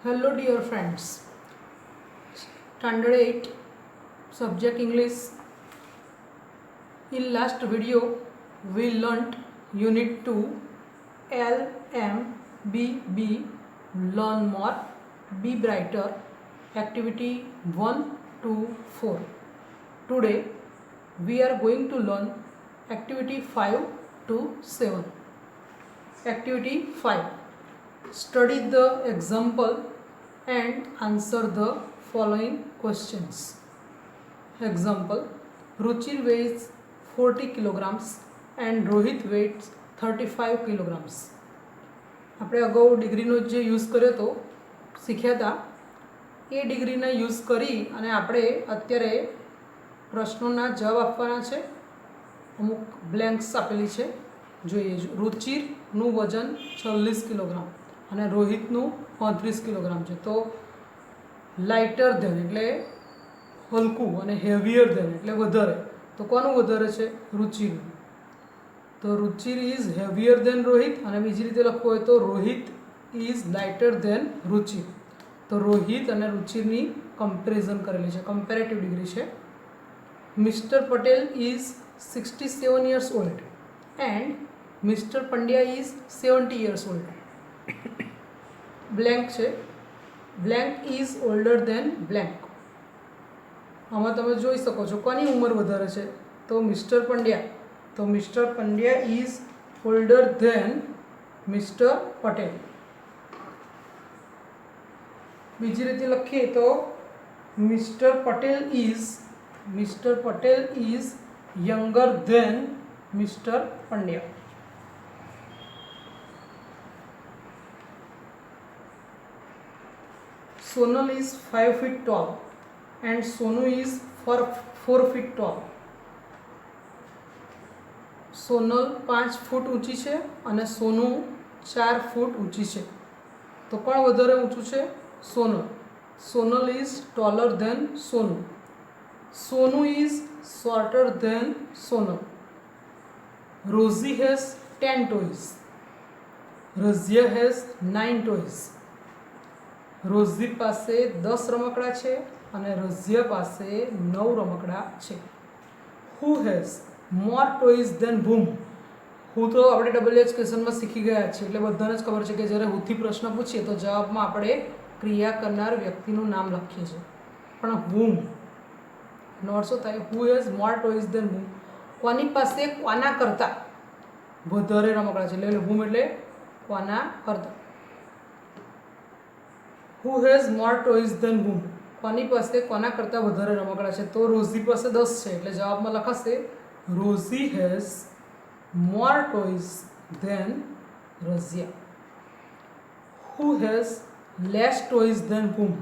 Hello dear friends, Standard 8 subject English. In last video we learnt Unit 2 LMBB Learn More, Be Brighter, Activity 1 to 4. Today we are going to learn Activity 5 to 7. Activity 5. Study the example and answer the following questions. Example: Ruchir weighs 40 kilograms and Rohit weighs 35 kilograms. આપણે અગાઉ ડિગ્રીનો જે use કર્યો હતો શીખ્યા હતા એ ડિગ્રીને use કરી અને આપણે અત્યારે પ્રશ્નોના જવાબ આપવાના છે. અમુક બ્લેન્ક્સ આપેલી છે, જોઈએ. રુચિરનું વજન 40 કિલોગ્રામ અને રોહિતનું 35 કિલોગ્રામ છે. તો લાઇટર ધેન એટલે હલકું અને હેવિયર ધેન એટલે વધારે. તો કોનું વધારે છે? રુચિરનું. તો Ruchir is heavier than Rohit, અને બીજી રીતે લખવું હોય તો Rohit is lighter than Ruchir. તો રોહિત અને રુચિરની કમ્પેરિઝન કરેલી છે, કમ્પેરેટિવ ડિગ્રી છે. Mister Patel is 67 years old and Mr. Pandya is 70 years old. Blank છે, blank is older than blank. આમાં તમે જોઈ શકો છો કોની ઉંમર વધારે છે? તો મિસ્ટર પંડ્યા. તો mister Pandya is older than mister Patel. બીજી રીતે લખીએ તો mister Patel is younger than mister Pandya. Sonal is 5 feet tall and Sonu is 4 feet tall. Sonal 5 ફૂટ ઊંચી છે અને સોનુ 4 ફૂટ ઊંચી છે. તો કોણ વધારે ઊંચું છે? Sonal. Sonal is taller than Sonu. Sonu is shorter than Sonal. Rosie has 10 toys. Razia has 9 toys. Rosie પાસે 10 રમકડા છે અને રઝિયા પાસે 9 રમકડા છે. Who has more toys than whom? હું તો આપણે WH ક્વેશ્ચનમાં શીખી ગયા છીએ, એટલે બધાને જ ખબર છે કે જ્યારે હુથી પ્રશ્ન પૂછીએ તો જવાબમાં આપણે ક્રિયા કરનાર વ્યક્તિનું નામ લખીએ છીએ. પણ whom નોટ શું થાય? Who has more toys than whom? કોની પાસે કોના કરતાં વધારે રમકડા છે, એટલે whom એટલે કોના કરતાં. Who has more toys than whom? કોની પાસે કોના કરતાં વધારે રમકડા છે? તો રોઝી પાસે 10 છે, એટલે જવાબમાં લખાશે Rosie has more toys than Razia. Who has less toys than whom?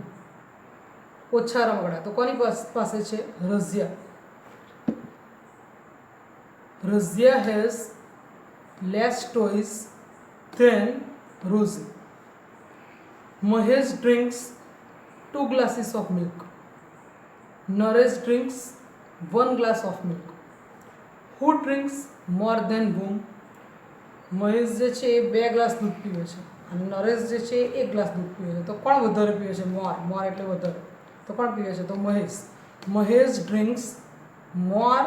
ઓછા રમકડા તો કોની પાસે છે? Razia. Razia has less toys than Rosie. Mahesh drinks 2 glasses of milk. Naresh drinks 1 glass of milk. Who drinks more than whom? Mahesh જે છે એ 2 glass દૂધ પીવે છે અને નરેશ જે છે એ 1 ગ્લાસ દૂધ પીવે છે. તો કોણ વધારે પીવે છે? મોર એટલે વધારે. તો કોણ પીવે છે? તો Mahesh. Mahesh drinks more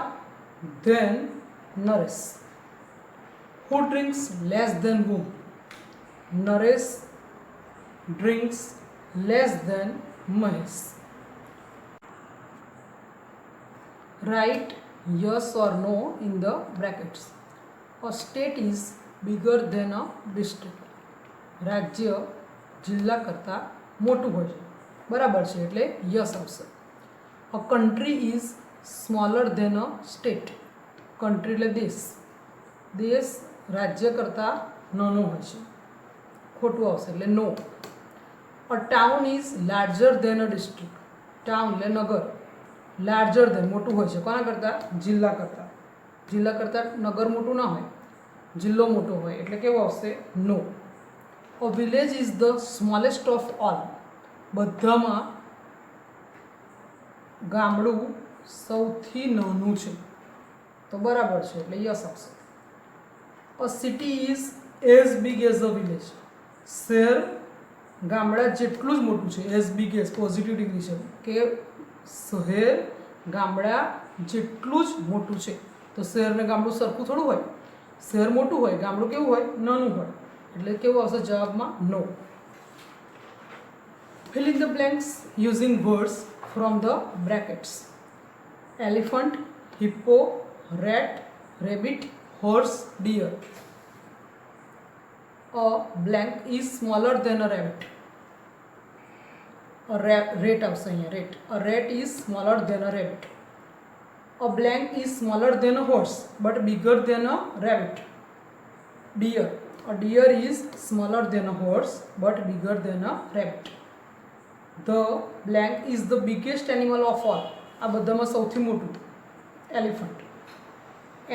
than Naresh. Who drinks less than whom? Naresh drinks less than Mahesh. Write yes or no in the brackets. A state is bigger than a district. રાજ્ય જિલ્લા કરતાં મોટું હોય છે, બરાબર છે, એટલે યસ આવશે. A country is smaller than a state. Country એટલે દેશ. દેશ રાજ્ય કરતાં નાનો હોય છે, ખોટું આવશે એટલે નો. A town is larger than a district. Town એટલે નગર. લાર્જર ધેન મોટું હોય છે, કોના કરતાં? જિલ્લા કરતાં. જિલ્લા કરતાં નગર મોટું ના હોય, જિલ્લો મોટો હોય, એટલે કેવો આવશે? નો. A village is the smallest of all. બધામાં ગામડું સૌથી નાનું છે, તો બરાબર છે, એટલે યસ આવશે. A city is as big as a village. શહેર ગામડા જેટલું જ મોટું છે, as big as positive degree છે કે શહેર ગામડા જેટલું જ મોટું છે. તો શહેર ને ગામડું સરખું થોડું હોય, શહેર મોટું હોય, ગામડું કેવું હોય, નાનું હોય, એટલે કેવું આવશે જવાબમાં? નો. Fill in the blanks using words from the brackets. Elephant, hippo, rat, rabbit, horse, deer. A blank is smaller than a rabbit. Rat આવશે અહીંયા, rat. A rat is smaller than a rabbit. A blank is smaller than a horse but bigger than a rabbit. Deer. A deer is smaller than a horse but bigger than a rabbit. The blank is the biggest animal of all. આ બધામાં સૌથી મોટું elephant.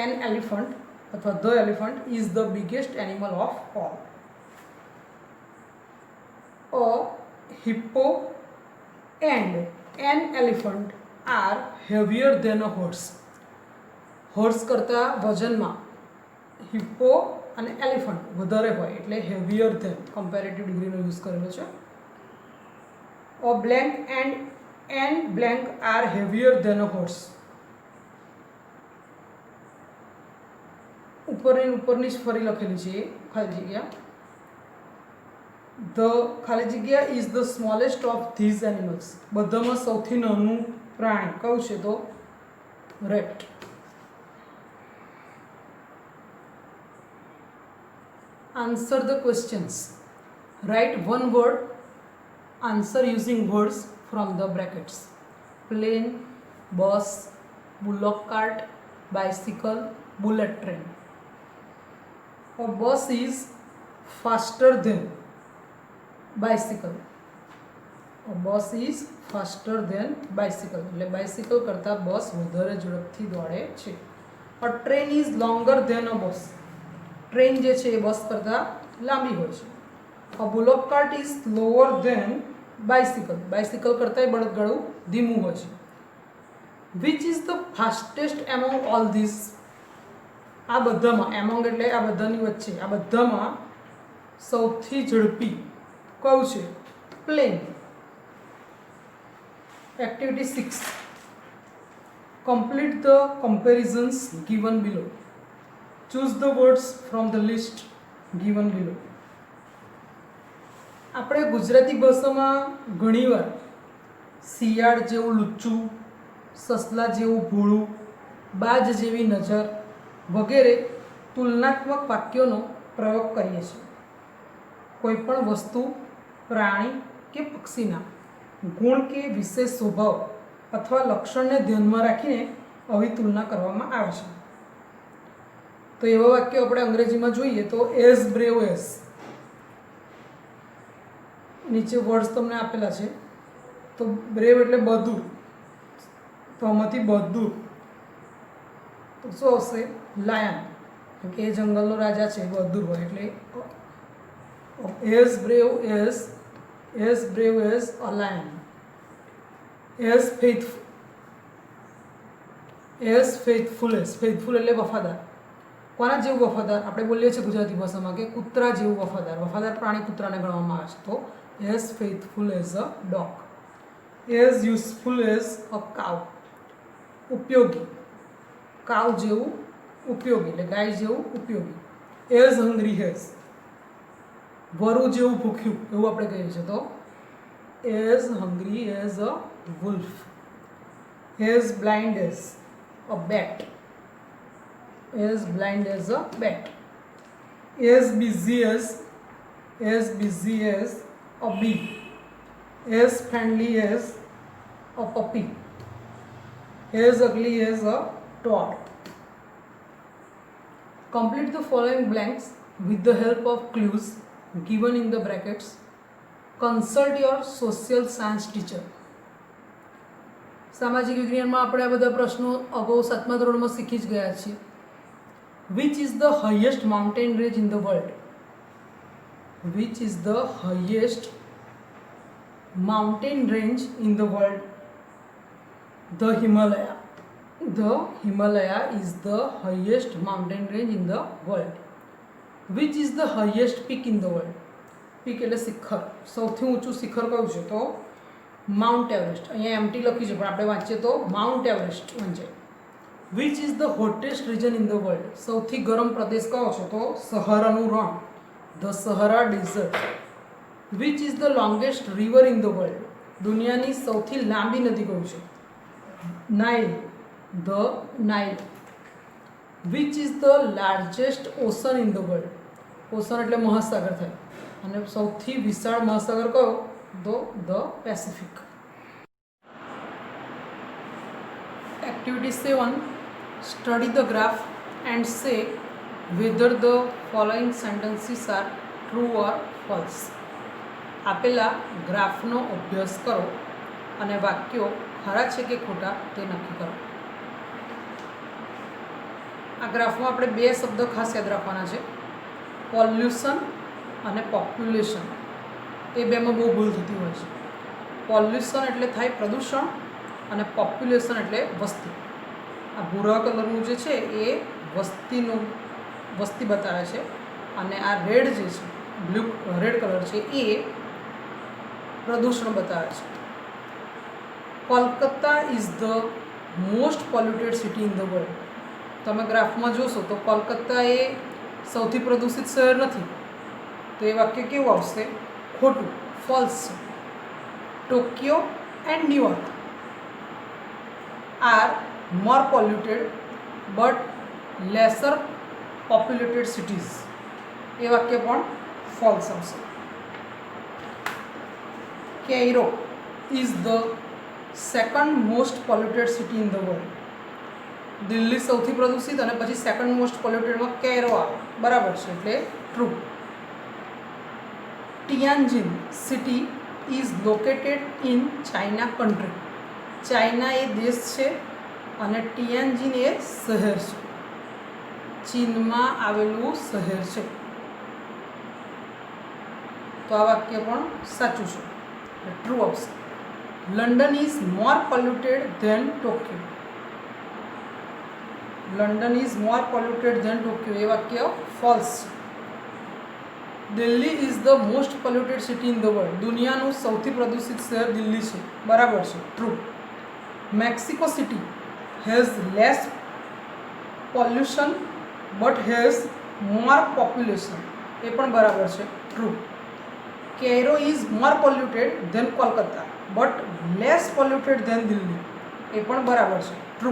An elephant અથવા the elephant is the biggest animal of all. A hippo and an elephant are heavier than a horse. Horse કરતા વજનમાં hippo અને elephant વધારે હોય એટલે heavier than comparative ડિગ્રીનો યુઝ કરેલો છે. A blank and an blank are heavier than a horse. ઉપરની જ ફરી લખેલી છે ખાલી જગ્યા. The ખાલી જગ્યા is the smallest of these animals. બધામાં સૌથી નાનું પ્રાણી કયું છે? તો rat. Answer the questions. Write one word. Answer using words from the brackets. Plane, bus, bullock cart, bicycle, bullet train. A bus is faster than bicycle. A bus is faster than bicycle. એટલે bicycle કરતા બસ વધારે ઝડપથી દોડે છે. A train is longer than a bus. Train જે છે એ બસ કરતા લાંબી હોય છે. A bullock cart is slower than bicycle. bicycle કરતા બળદગાડું ધીમું હોય છે. Which is the fastest among all these? આ બધામાં among એટલે આ બધાની વચ્ચે, આ બધામાં સૌથી ઝડપી કયું છે? Plane. Activity 6. Complete the comparisons given below. Choose the words from the list given below. આપણે ગુજરાતી ભાષામાં ઘણીવાર શિયાળ જેવું લુચ્ચું, સસલા જેવું ભોળું, બાજ જેવી નજર વગેરે તુલનાત્મક વાક્યોનો પ્રયોગ કરીએ છીએ. કોઈપણ વસ્તુ, પ્રાણી કે પક્ષીના ગુણ કે વિશેષ સ્વભાવ અથવા લક્ષણને ધ્યાનમાં રાખીને આવી તુલના કરવામાં આવે છે. તો એવા વાક્યો આપણે અંગ્રેજીમાં જોઈએ તો એઝ બ્રેવ એઝ. નીચે વર્ડ્સ તમને આપેલા છે. તો બ્રેવ એટલે બહાદુર, તો આમાંથી બહાદુર તો શું આવશે? લાયન. કે એ જંગલનો રાજા છે, બહાદુર હોય એટલે as brave as a lion. As faithful એટલે વફાદાર. કોના જેવું વફાદાર? આપણે બોલીએ છીએ ગુજરાતી ભાષામાં કે કૂતરા જેવું વફાદાર. વફાદાર પ્રાણી કૂતરાને ગણવામાં આવે છે. તો as faithful as a dog. As useful as a કાવ. ઉપયોગી, કાવ જેવું ઉપયોગી એટલે ગાય જેવું ઉપયોગી. એઝ હંગ્રી એઝ, વરુ જેવું ભૂખ્યું એવું આપણે કહીએ છીએ. તો as hungry as a wolf. As blind as a bat. as blind as a bat. As busy as a bee. As friendly as a puppy. As ugly as a toad. Complete the following blanks with the help of clues given in the brackets. Consult your social science teacher. સામાજિક વિજ્ઞાનમાં આપણે આ બધા પ્રશ્નો અગાઉ 7મા ધોરણમાં શીખી જ ગયા છીએ. Which is the highest mountain range in the world? Which is the highest mountain range in the world? The Himalaya. The Himalaya is the highest mountain range in the world. Which is the highest peak in the world? Peak એટલે શિખર, સૌથી ઊંચું શિખર કયું છે? તો Mount Everest. અહીંયા MT લખ્યું છે પણ આપણે વાંચીએ તો માઉન્ટ એવરેસ્ટ વંચાય. Which is the hottest region in the world? સૌથી ગરમ પ્રદેશ કયો છે? તો સહારાનું રણ, the Sahara desert. Which is the longest river in the world? દુનિયાની સૌથી લાંબી નદી કયું છે? Nile, the Nile. Which is the largest ocean in the world? Ocean એટલે મહાસાગર થાય, અને સૌથી વિશાળ મહાસાગર કયો? તો the Pacific. Activity 7, study the graph and સે whether the following sentences are true or false. આપેલા ગ્રાફનો અભ્યાસ કરો અને વાક્યો ખરા છે કે ખોટા તે નક્કી કરો. આ ગ્રાફમાં આપણે બે શબ્દ ખાસ યાદ રાખવાના છે, પોલ્યુશન અને પોપ્યુલેશન. એ બેમાં બહુ ભૂલ થતી હોય છે. પોલ્યુશન એટલે થાય પ્રદૂષણ, અને પોપ્યુલેશન એટલે વસ્તી. આ ભૂરા કલરનું જે છે એ વસ્તી બતાવે છે, અને આ રેડ જે છે રેડ કલર છે એ પ્રદૂષણ બતાવે છે. Kolkata is the most polluted city in the world. તમે ગ્રાફમાં જોશો તો કોલકાતા એ સૌથી પ્રદૂષિત શહેર નથી, તો એ વાક્ય કેવું આવશે? ખોટું, ફોલ્સ છે. Tokyo and New York are more polluted but lesser populated cities. એ વાક્ય પણ ફોલ્સ આવશે. Cairo is the second most polluted city in the world. Delhi સૌથી પ્રદૂષિત અને પછી સેકન્ડ મોસ્ટ પોલ્યુટેડમાં કેરો આવે, બરાબર છે, એટલે true. Tianjin city is located in China country. China એ દેશ છે અને ટિયાનજિન એ શહેર છે, ચીનમાં આવેલું શહેર છે. તો આ વાક્ય પણ સાચું છે, ટ્રુ આવશે. London is more polluted than Tokyo. London is more polluted than Tokyo. એ વાક્ય ફોલ્સ છે. Delhi is the most polluted city in the world. દુનિયાનું સૌથી પ્રદૂષિત શહેર દિલ્હી છે, બરાબર છે, true. Mexico city has less pollution but has more population. એ પણ બરાબર છે, true. Cairo is more polluted than Kolkata but less polluted than Delhi. એ પણ બરાબર છે, ટ્રુ.